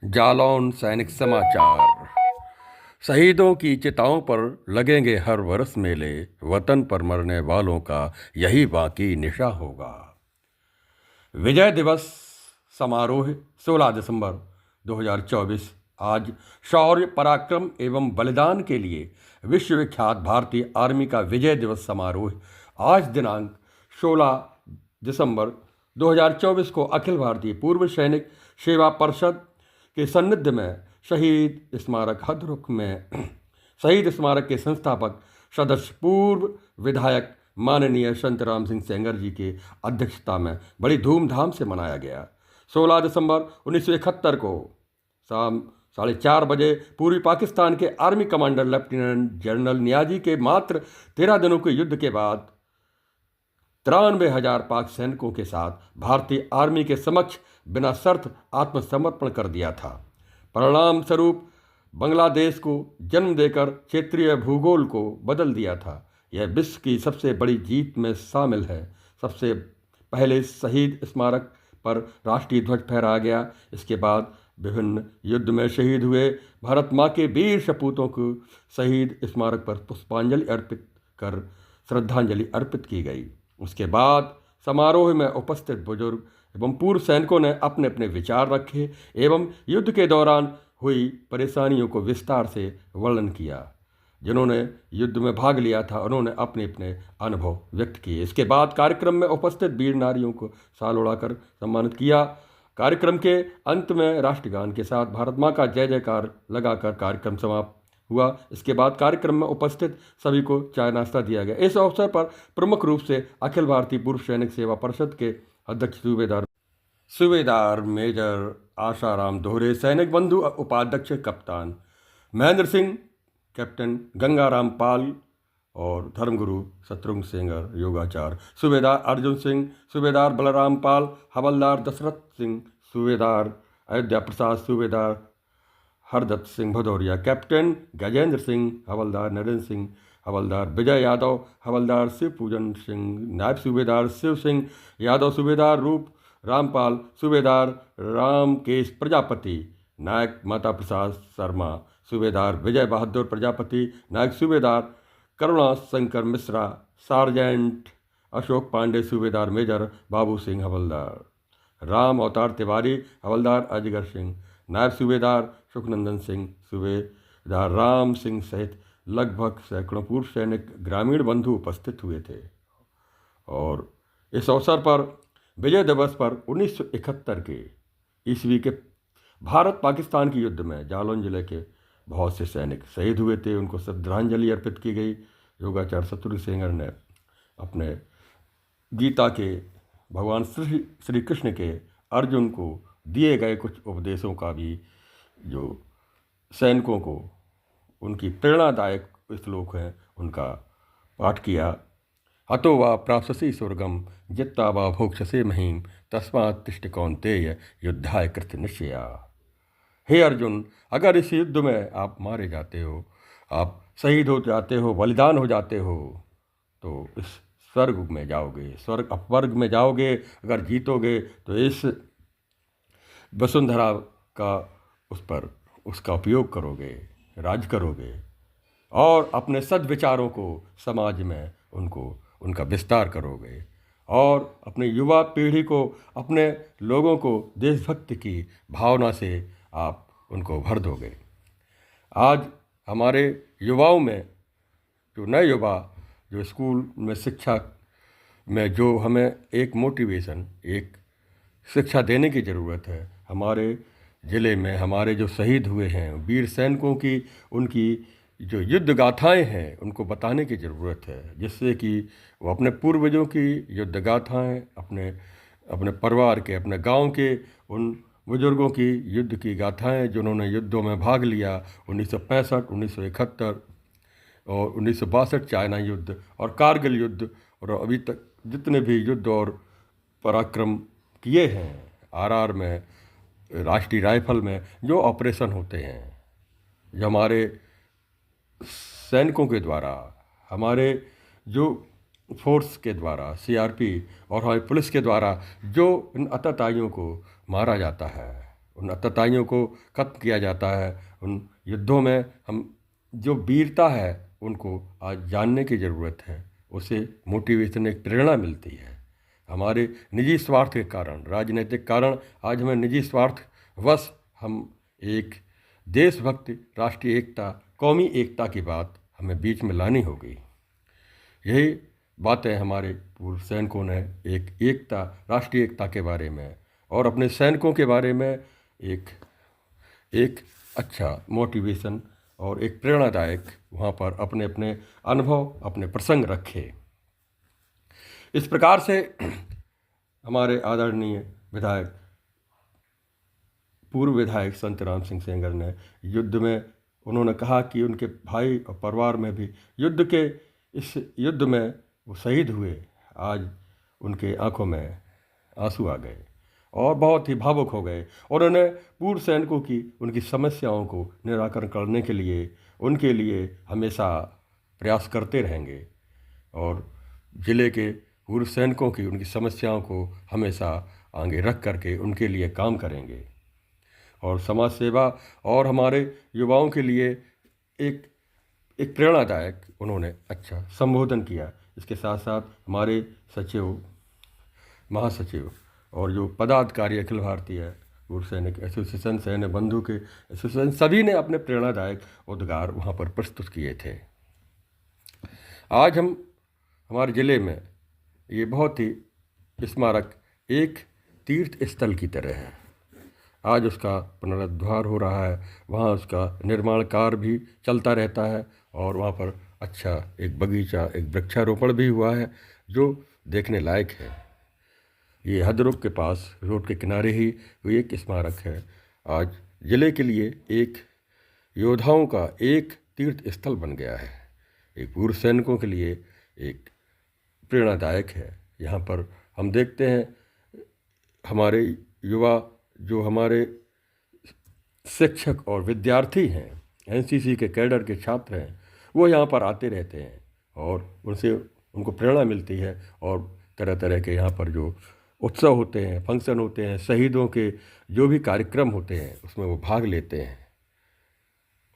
जालौन सैनिक समाचार। शहीदों की चिताओं पर लगेंगे हर वर्ष मेले, वतन पर मरने वालों का यही बाकी निशा होगा। विजय दिवस समारोह 16 दिसंबर 2024। आज शौर्य, पराक्रम एवं बलिदान के लिए विश्वविख्यात भारतीय आर्मी का विजय दिवस समारोह आज दिनांक 16 दिसंबर 2024 को अखिल भारतीय पूर्व सैनिक सेवा परिषद के सानिध्य में शहीद स्मारक हथरुख में शहीद स्मारक के संस्थापक सदस्य पूर्व विधायक माननीय संतराम सिंह सेंगर जी की अध्यक्षता में बड़ी धूमधाम से मनाया गया। 16 दिसंबर 1971 को शाम 4:30 बजे पूर्वी पाकिस्तान के army commander lieutenant general Niazi के मात्र 13 दिनों के युद्ध के बाद 93,000 पाक सैनिकों के साथ भारतीय आर्मी के समक्ष बिना शर्त आत्मसमर्पण कर दिया था। परिणाम स्वरूप बांग्लादेश को जन्म देकर क्षेत्रीय भूगोल को बदल दिया था। यह विश्व की सबसे बड़ी जीत में शामिल है। सबसे पहले शहीद स्मारक पर राष्ट्रीय ध्वज फहराया गया। इसके बाद विभिन्न युद्ध में शहीद हुए भारत माँ के वीर सपूतों को शहीद स्मारक पर पुष्पांजलि अर्पित कर श्रद्धांजलि अर्पित की गई। उसके बाद समारोह में उपस्थित बुजुर्ग एवं पूर्व सैनिकों ने अपने अपने विचार रखे एवं युद्ध के दौरान हुई परेशानियों को विस्तार से वर्णन किया। जिन्होंने युद्ध में भाग लिया था उन्होंने अपने अपने अनुभव व्यक्त किए। इसके बाद कार्यक्रम में उपस्थित वीर नारियों को शाल उड़ाकर सम्मानित किया। कार्यक्रम के अंत में राष्ट्रगान के साथ भारत माँ का जय जयकार लगाकर कार्यक्रम समाप्त हुआ। इसके बाद कार्यक्रम में उपस्थित सभी को चाय नाश्ता दिया गया। इस अवसर पर प्रमुख रूप से अखिल भारतीय पूर्व सैनिक सेवा परिषद के अध्यक्ष सूबेदार मेजर आशाराम दोहरे, सैनिक बंधु उपाध्यक्ष कप्तान महेंद्र सिंह, कैप्टन गंगाराम पाल और धर्मगुरु शत्रुघ्न सेंगर योगाचार्य, सूबेदार अर्जुन सिंह, सूबेदार बलराम पाल, हवलदार दशरथ सिंह, सूबेदार अयोध्या प्रसाद, सूबेदार हरदत्त सिंह भदौरिया, कैप्टन गजेंद्र सिंह, हवलदार नरेंद्र सिंह, हवलदार विजय यादव, हवलदार शिव पूजन सिंह, नायब सूबेदार शिव सिंह यादव, सूबेदार रूप रामपाल, सूबेदार रामकेश प्रजापति, नायक माता प्रसाद शर्मा, सूबेदार विजय बहादुर प्रजापति, नायक सूबेदार करुणा शंकर मिश्रा, सार्जेंट अशोक पांडे, सूबेदार मेजर बाबू सिंह, हवलदार राम अवतार तिवारी, हवलदार अजगर सिंह, नायब सूबेदार सुखनंदन सिंह, सूबेदार राम सिंह सहित लगभग सैकड़ों पूर्व सैनिक ग्रामीण बंधु उपस्थित हुए थे। और इस अवसर पर विजय दिवस पर 1971 के ईस्वी के भारत पाकिस्तान के युद्ध में जालौन जिले के बहुत से सैनिक शहीद हुए थे। उनको श्रद्धांजलि अर्पित की गई। योगाचार्य शत्रुघ्न सेंगर ने अपने गीता के भगवान श्री कृष्ण के अर्जुन को दिए गए कुछ उपदेशों का भी जो सैनिकों को उनकी प्रेरणादायक श्लोक हैं उनका पाठ किया। हतो वा प्राप्स्यसि स्वर्गम जित्वा वा भोक्ष्यसे महीम तस्मात् तिष्ठ कौन्तेय युद्धाय कृत निश्चया। हे अर्जुन, अगर इस युद्ध में आप मारे जाते हो, आप शहीद हो जाते हो, बलिदान हो जाते हो, तो इस स्वर्ग में जाओगे, स्वर्ग अपवर्ग में जाओगे। अगर जीतोगे तो इस वसुंधरा का उस पर उसका उपयोग करोगे, राज करोगे और अपने सद्विचारों को समाज में उनका विस्तार करोगे और अपने युवा पीढ़ी को, अपने लोगों को देशभक्ति की भावना से आप उनको भर दोगे। आज हमारे युवाओं में जो नए युवा जो स्कूल में शिक्षा में जो हमें एक मोटिवेशन, एक शिक्षा देने की ज़रूरत है। हमारे ज़िले में हमारे जो शहीद हुए हैं वीर सैनिकों की, उनकी जो युद्ध गाथाएँ हैं उनको बताने की ज़रूरत है, जिससे कि वो अपने पूर्वजों की युद्ध गाथाएँ, अपने परिवार के, अपने गांव के उन बुजुर्गों की युद्ध की गाथाएँ जिन्होंने युद्धों में भाग लिया। 1965, 1971 और 1962 चाइना युद्ध और कारगिल युद्ध और अभी तक जितने भी युद्ध और पराक्रम किए हैं, आरआर में, राष्ट्रीय राइफल में जो ऑपरेशन होते हैं, जो हमारे सैनिकों के द्वारा, हमारे जो फोर्स के द्वारा, सीआरपी और हमारी पुलिस के द्वारा जो इन आतताइयों को मारा जाता है, उन अत्याचारियों को खत्म किया जाता है। उन युद्धों में हम जो वीरता है उनको आज जानने की ज़रूरत है। उससे मोटिवेशन, एक प्रेरणा मिलती है। हमारे निजी स्वार्थ के कारण, राजनीतिक कारण, आज हमें निजी स्वार्थ वश हम एक देशभक्ति, राष्ट्रीय एकता, कौमी एकता की बात हमें बीच में लानी होगी। यही बातें हमारे पूर्व सैनिकों ने एकता, राष्ट्रीय एकता के बारे में और अपने सैनिकों के बारे में एक एक अच्छा मोटिवेशन और एक प्रेरणादायक वहाँ पर अपने अपने अनुभव, अपने प्रसंग रखे। इस प्रकार से हमारे आदरणीय विधायक, पूर्व विधायक संत राम सिंह सेंगर ने युद्ध में, उन्होंने कहा कि उनके भाई और परिवार में भी इस युद्ध में वो शहीद हुए। आज उनके आंखों में आंसू आ गए और बहुत ही भावुक हो गए। और उन्होंने पूर्व सैनिकों की उनकी समस्याओं को निराकरण करने के लिए उनके लिए हमेशा प्रयास करते रहेंगे और ज़िले के पूर्व सैनिकों की उनकी समस्याओं को हमेशा आगे रख करके उनके लिए काम करेंगे। और समाज सेवा और हमारे युवाओं के लिए एक प्रेरणादायक उन्होंने अच्छा संबोधन किया। इसके साथ साथ हमारे सचिव, महासचिव और जो पदाधिकारी अखिल भारतीय पूर्व सैनिक एसोसिएशन, सैन्य बंधु के एसोसिएशन, सभी ने अपने प्रेरणादायक उद्गार वहाँ पर प्रस्तुत किए थे। आज हमारे ज़िले में ये बहुत ही स्मारक एक तीर्थ स्थल की तरह है। आज उसका पुनरुद्धार हो रहा है, वहाँ उसका निर्माण कार्य भी चलता रहता है और वहाँ पर अच्छा एक बगीचा, एक वृक्षारोपण भी हुआ है जो देखने लायक है। ये हदरुख के पास रोड के किनारे ही एक स्मारक है। आज ज़िले के लिए एक योद्धाओं का एक तीर्थ स्थल बन गया है। एक पूर्व सैनिकों के लिए एक प्रेरणादायक है। यहाँ पर हम देखते हैं हमारे युवा, जो हमारे शिक्षक और विद्यार्थी हैं, एनसीसी के कैडर के छात्र हैं, वो यहाँ पर आते रहते हैं और उनको प्रेरणा मिलती है। और तरह तरह के यहाँ पर जो उत्सव होते हैं, फंक्शन होते हैं, शहीदों के जो भी कार्यक्रम होते हैं उसमें वो भाग लेते हैं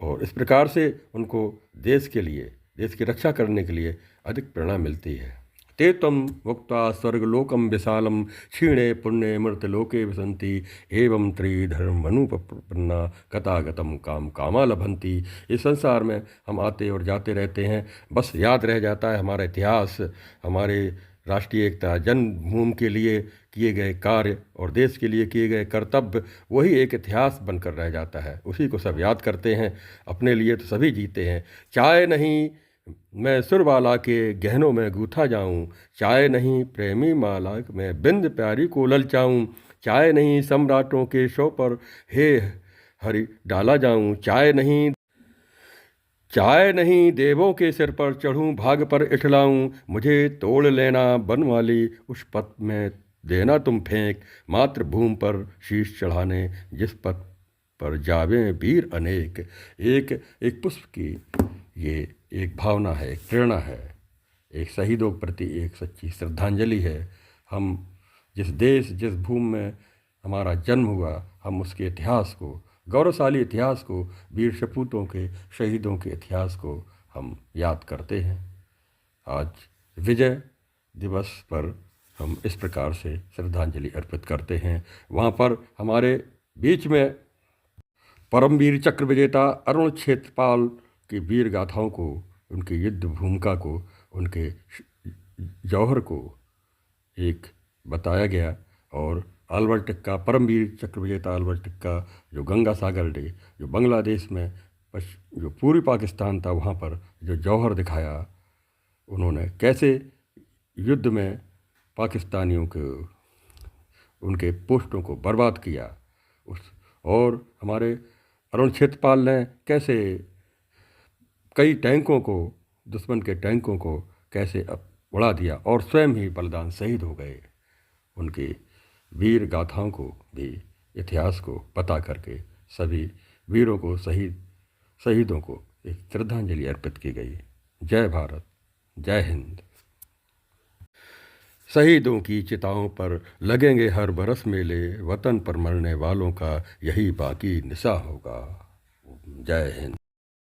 और इस प्रकार से उनको देश के लिए, देश की रक्षा करने के लिए अधिक प्रेरणा मिलती है। ते त्वं मुक्त्वा स्वर्गलोकं विशालं क्षीणे पुण्ये मृतलोके विसन्ति एवं त्रिधर्मनुपपन्ना कथागतं काम कामा लभन्ति। इस संसार में हम आते और जाते रहते हैं, बस याद रह जाता है हमारा इतिहास, हमारे राष्ट्रीय एकता, जन्मभूमि के लिए किए गए कार्य और देश के लिए किए गए कर्तव्य, वही एक इतिहास बनकर रह जाता है। उसी को सब याद करते हैं। अपने लिए तो सभी जीते हैं। चाहे नहीं मैं सुरबाला के गहनों में गूथा जाऊं, चाहे नहीं प्रेमी माला मैं बिंद प्यारी को ललचाऊं, चाहे नहीं सम्राटों के शव पर हे हरि डाला जाऊं, चाहे नहीं देवों के सिर पर चढ़ूं, भाग पर इठलाऊं, मुझे तोड़ लेना बन वाली उस पथ में देना तुम फेंक, मातृभूमि पर शीश चढ़ाने जिस पथ पर जावे वीर अनेक। एक पुष्प की ये एक भावना है, एक प्रेरणा है, एक शहीदों के प्रति एक सच्ची श्रद्धांजलि है। हम जिस देश, जिस भूमि में हमारा जन्म हुआ, हम उसके इतिहास को, गौरवशाली इतिहास को, वीर सपूतों के, शहीदों के इतिहास को हम याद करते हैं। आज विजय दिवस पर हम इस प्रकार से श्रद्धांजलि अर्पित करते हैं। वहाँ पर हमारे बीच में परमवीर चक्र विजेता अरुण क्षेत्रपाल की वीर गाथाओं को, उनकी युद्ध भूमिका को, उनके जौहर को एक बताया गया। और अल्बर्ट टिक्का, परमवीर चक्र विजेता अल्बर्ट टिक्का, जो गंगा सागर डे, जो बांग्लादेश में जो पूर्वी पाकिस्तान था, वहाँ पर जो जौहर दिखाया, उन्होंने कैसे युद्ध में पाकिस्तानियों के उनके पोस्टों को बर्बाद किया। और हमारे अरुण क्षेत्रपाल ने कैसे कई टैंकों को, दुश्मन के टैंकों को कैसे उड़ा दिया और स्वयं ही बलिदान शहीद हो गए। उनकी वीर गाथाओं को भी, इतिहास को पता करके सभी वीरों को, शहीदों को एक श्रद्धांजलि अर्पित की गई। जय भारत, जय हिंद। शहीदों की चिताओं पर लगेंगे हर बरस मेले, वतन पर मरने वालों का यही बाकी निशा होगा। जय हिंद।